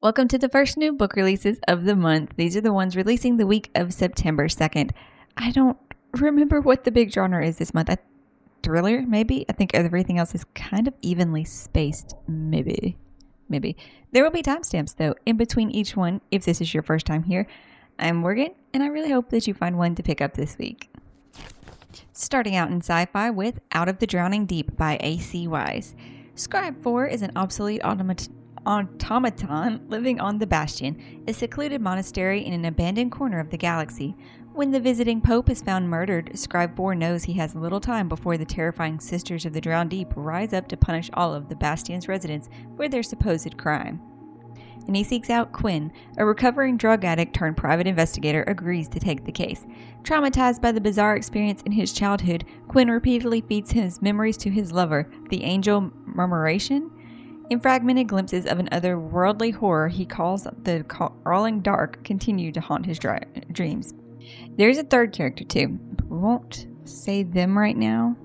Welcome to the first new book releases of the month. These are the ones releasing the week of September 2nd. I don't remember what the big genre is this month. Thriller, maybe? I think everything else is kind of evenly spaced, maybe. There will be timestamps, though, in between each one if this is your first time here. I'm Morgan, and I really hope that you find one to pick up this week. Starting out in sci-fi with Out of the Drowning Deep by A.C. Wise. Scribe 4 is an obsolete automaton living on the Bastion, a secluded monastery in an abandoned corner of the galaxy. When the visiting pope is found murdered, Scribe 4 knows he has little time before the terrifying Sisters of the Drowned Deep rise up to punish all of the Bastion's residents for their supposed crime. And he seeks out Quinn, a recovering drug addict turned private investigator, agrees to take the case. Traumatized by the bizarre experience in his childhood, Quinn repeatedly feeds his memories to his lover, the angel Murmuration. In fragmented glimpses of an otherworldly horror he calls the crawling dark continue to haunt his dreams. There's a third character too, but we won't say them right now.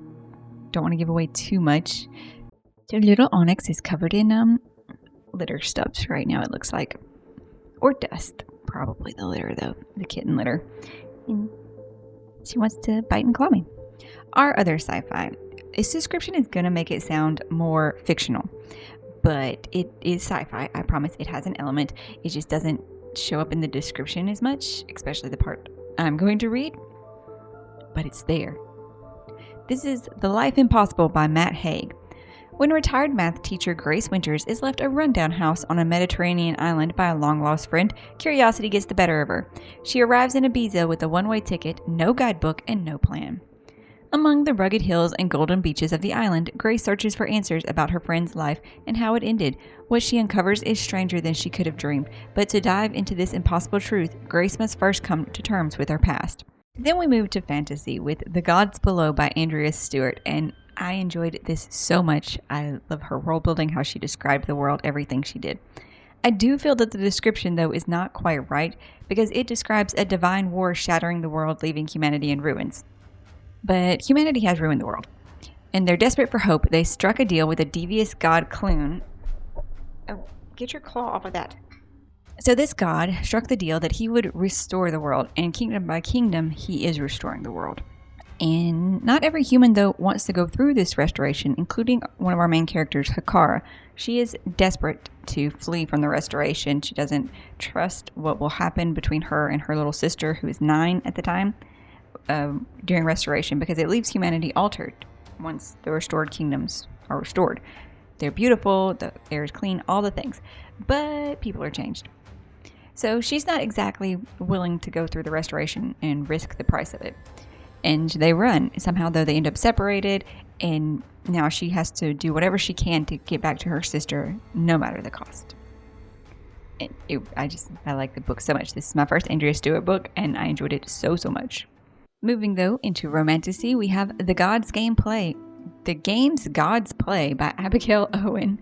Don't want to give away too much. Their little Onyx is covered in litter stubs right now, it looks like. Or dust. Probably the litter though, the kitten litter. And she wants to bite and claw me. Our other sci-fi. This description is going to make it sound more fictional. But it is sci-fi. I promise it has an element. It just doesn't show up in the description as much, especially the part I'm going to read. But it's there. This is The Life Impossible by Matt Haig. When retired math teacher Grace Winters is left a rundown house on a Mediterranean island by a long-lost friend, curiosity gets the better of her. She arrives in Ibiza with a one-way ticket, no guidebook, and no plan. Among the rugged hills and golden beaches of the island, Grace searches for answers about her friend's life and how it ended. What she uncovers is stranger than she could have dreamed, but to dive into this impossible truth, Grace must first come to terms with her past. Then we move to fantasy with The Gods Below by Andrea Stewart, and I enjoyed this so much. I love her world building, how she described the world, everything she did. I do feel that the description, though, is not quite right, because it describes a divine war shattering the world, leaving humanity in ruins. But humanity has ruined the world. And they're desperate for hope. They struck a deal with a devious god Clune. Oh, get your claw off of that. So this god struck the deal that he would restore the world. And kingdom by kingdom, he is restoring the world. And not every human, though, wants to go through this restoration, including one of our main characters, Hakara. She is desperate to flee from the restoration. She doesn't trust what will happen between her and her little sister, who is 9 at the time. During restoration, because it leaves humanity altered once the restored kingdoms are restored. They're beautiful, the air is clean, all the things, but people are changed. So she's not exactly willing to go through the restoration and risk the price of it. And they run. Somehow, though, they end up separated, and now she has to do whatever she can to get back to her sister, no matter the cost. And I like the book so much. This is my first Andrea Stewart book, and I enjoyed it so much. Moving, though, into romantasy, we have The Games Gods Play by Abigail Owen.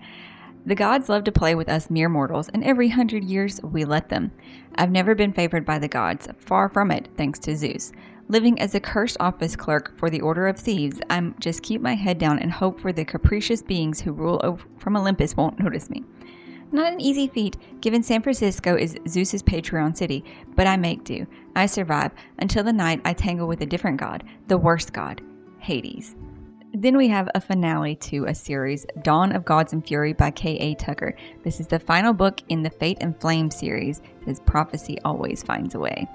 The gods love to play with us mere mortals, and every 100 years we let them. I've never been favored by the gods, far from it, thanks to Zeus. Living as a cursed office clerk for the Order of Thieves, I just keep my head down and hope for the capricious beings who rule from Olympus won't notice me. Not an easy feat, given San Francisco is Zeus's Patreon city, but I make do. I survive, until the night I tangle with a different god, the worst god, Hades. Then we have a finale to a series, Dawn of Gods and Fury by K.A. Tucker. This is the final book in the Fate and Flame series. It says prophecy always finds a way.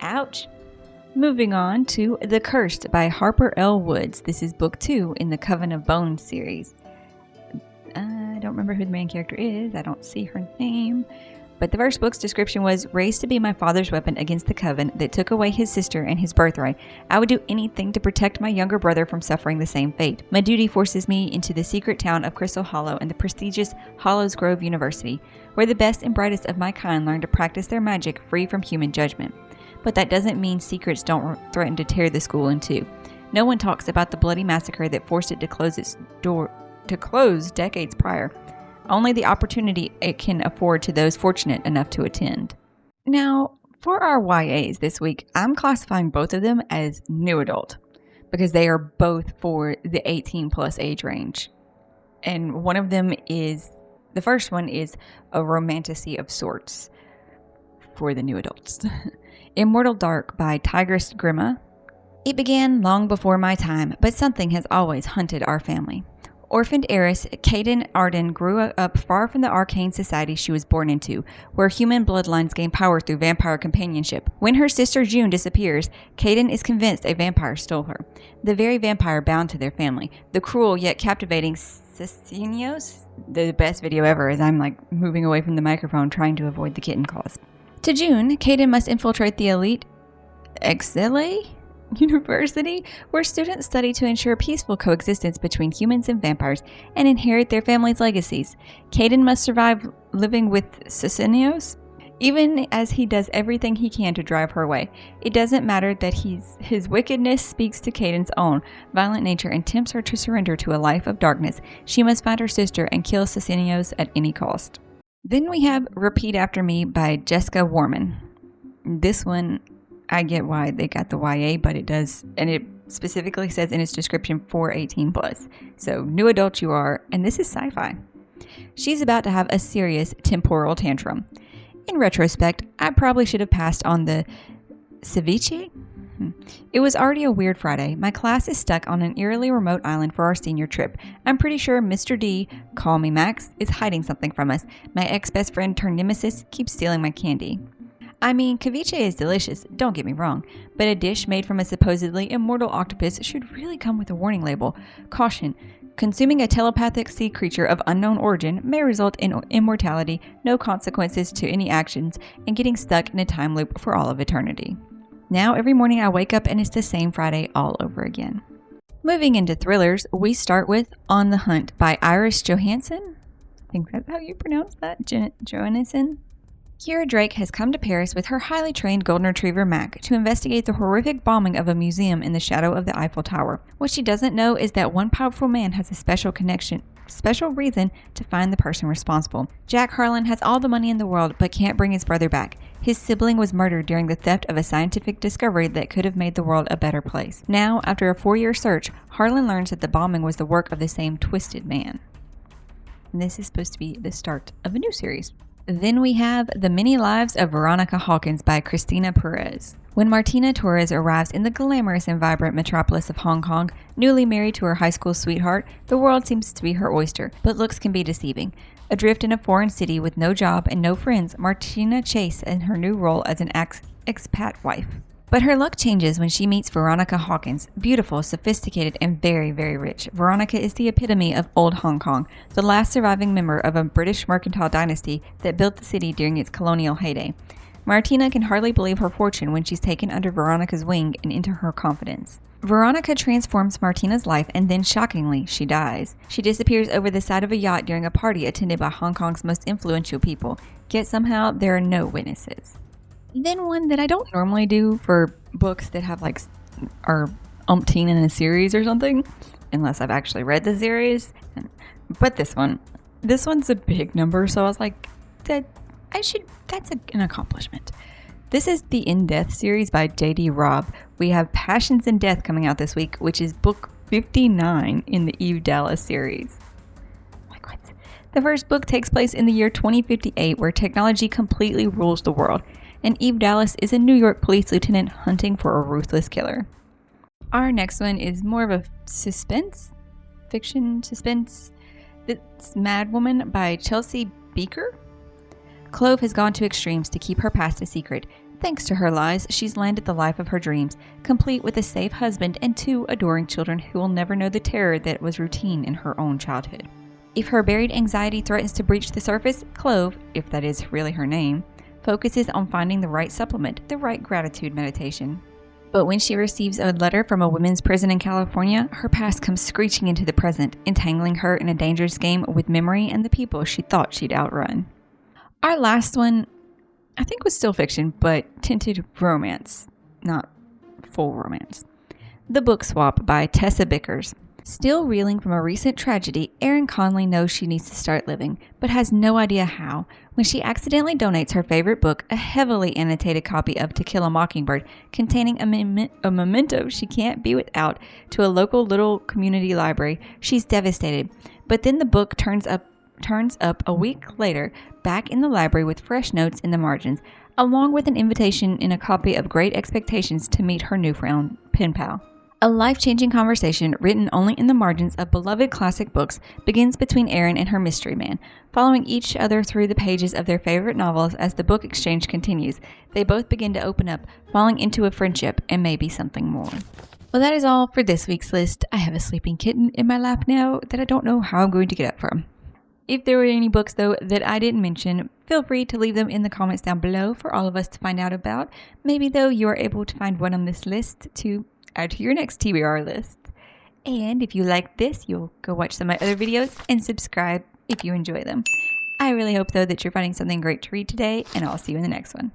Ouch! Moving on to The Cursed by Harper L. Woods. This is book 2 in the Coven of Bones series. I don't remember who the main character is. I don't see her name. But the first book's description was, raised to be my father's weapon against the coven that took away his sister and his birthright. I would do anything to protect my younger brother from suffering the same fate. My duty forces me into the secret town of Crystal Hollow and the prestigious Hollows Grove University, where the best and brightest of my kind learn to practice their magic free from human judgment. But that doesn't mean secrets don't threaten to tear the school in two. No one talks about the bloody massacre that forced it to close decades prior. Only the opportunity it can afford to those fortunate enough to attend. Now, for our YAs this week, I'm classifying both of them as new adult because they are both for the 18 plus age range. And one of them is The first one is a romantasy of sorts for the new adults. Immortal Dark by Tigress Grimma. It began long before my time, but something has always hunted our family. Orphaned heiress Kaden Arden grew up far from the arcane society she was born into, where human bloodlines gain power through vampire companionship. When her sister June disappears, Kaden is convinced a vampire stole her, the very vampire bound to their family. The cruel yet captivating Suspense, the best video ever, as I'm like moving away from the microphone trying to avoid the kitten claws. To June, Kaden must infiltrate the elite Exile University, where students study to ensure peaceful coexistence between humans and vampires and inherit their family's legacies. Kaden must survive living with Suspense, even as he does everything he can to drive her away. It doesn't matter that his wickedness speaks to Kaden's own violent nature and tempts her to surrender to a life of darkness. She must find her sister and kill Suspense at any cost. Then we have Repeat After Me by Jessica Warman. This one, I get why they got the YA, but it does, and it specifically says in its description for 18 plus. So new adult you are, and this is sci-fi. She's about to have a serious temporal tantrum. In retrospect, I probably should have passed on the ceviche. It was already a weird Friday. My class is stuck on an eerily remote island for our senior trip. I'm pretty sure Mr. D, call me Max, is hiding something from us. My ex-best friend turned nemesis keeps stealing my candy. I mean, ceviche is delicious, don't get me wrong, but a dish made from a supposedly immortal octopus should really come with a warning label. Caution, consuming a telepathic sea creature of unknown origin may result in immortality, no consequences to any actions, and getting stuck in a time loop for all of eternity. Now every morning I wake up and it's the same Friday all over again. Moving into thrillers, we start with On the Hunt by Iris Johansen. I think that's how you pronounce that, Johansen. Kira Drake has come to Paris with her highly trained golden retriever Mac to investigate the horrific bombing of a museum in the shadow of the Eiffel Tower. What she doesn't know is that one powerful man has a special reason to find the person responsible. Jack Harlan has all the money in the world but can't bring his brother back. His sibling was murdered during the theft of a scientific discovery that could have made the world a better place. Now, after a 4-year search, Harlan learns that the bombing was the work of the same twisted man. And this is supposed to be the start of a new series. Then we have The Many Lives of Veronica Hawkins by Cristina Perez. When Martina Torres arrives in the glamorous and vibrant metropolis of Hong Kong, newly married to her high school sweetheart, the world seems to be her oyster, but looks can be deceiving. Adrift in a foreign city with no job and no friends, Martina chases in her new role as an expat wife. But her luck changes when she meets Veronica Hawkins, beautiful, sophisticated, and very, very rich. Veronica is the epitome of old Hong Kong, the last surviving member of a British mercantile dynasty that built the city during its colonial heyday. Martina can hardly believe her fortune when she's taken under Veronica's wing and into her confidence. Veronica transforms Martina's life and then, shockingly, she dies. She disappears over the side of a yacht during a party attended by Hong Kong's most influential people, yet somehow there are no witnesses. Then one that I don't normally do for books that have are umpteen in a series or something, unless I've actually read the series. But this one's a big number, so I was like, that's an accomplishment. This is the In Death series by J.D. Robb. We have Passions in Death coming out this week, which is book 59 in the Eve Dallas series. Like what? The first book takes place in the year 2058, where technology completely rules the world, and Eve Dallas is a New York police lieutenant hunting for a ruthless killer. Our next one is more of a fiction suspense. It's Mad Woman by Chelsea Beaker. Clove has gone to extremes to keep her past a secret. Thanks to her lies, she's landed the life of her dreams, complete with a safe husband and 2 adoring children who will never know the terror that was routine in her own childhood. If her buried anxiety threatens to breach the surface, Clove, if that is really her name, focuses on finding the right supplement, the right gratitude meditation. But when she receives a letter from a women's prison in California, her past comes screeching into the present, entangling her in a dangerous game with memory and the people she thought she'd outrun. Our last one, I think, was still fiction, but tinted romance, not full romance. The Book Swap by Tessa Bickers. Still reeling from a recent tragedy, Erin Conley knows she needs to start living, but has no idea how, when she accidentally donates her favorite book, a heavily annotated copy of To Kill a Mockingbird, containing a memento she can't be without, to a local little community library. She's devastated, but then the book turns turns up a week later back in the library with fresh notes in the margins, along with an invitation and a copy of Great Expectations to meet her newfound pen pal. A life-changing conversation written only in the margins of beloved classic books begins between Erin and her mystery man. Following each other through the pages of their favorite novels as the book exchange continues, they both begin to open up, falling into a friendship and maybe something more. Well, that is all for this week's list. I have a sleeping kitten in my lap now that I don't know how I'm going to get up from. If there were any books, though, that I didn't mention, feel free to leave them in the comments down below for all of us to find out about. Maybe, though, you are able to find one on this list to add to your next TBR list. And if you like this, you'll go watch some of my other videos and subscribe if you enjoy them. I really hope, though, that you're finding something great to read today, and I'll see you in the next one.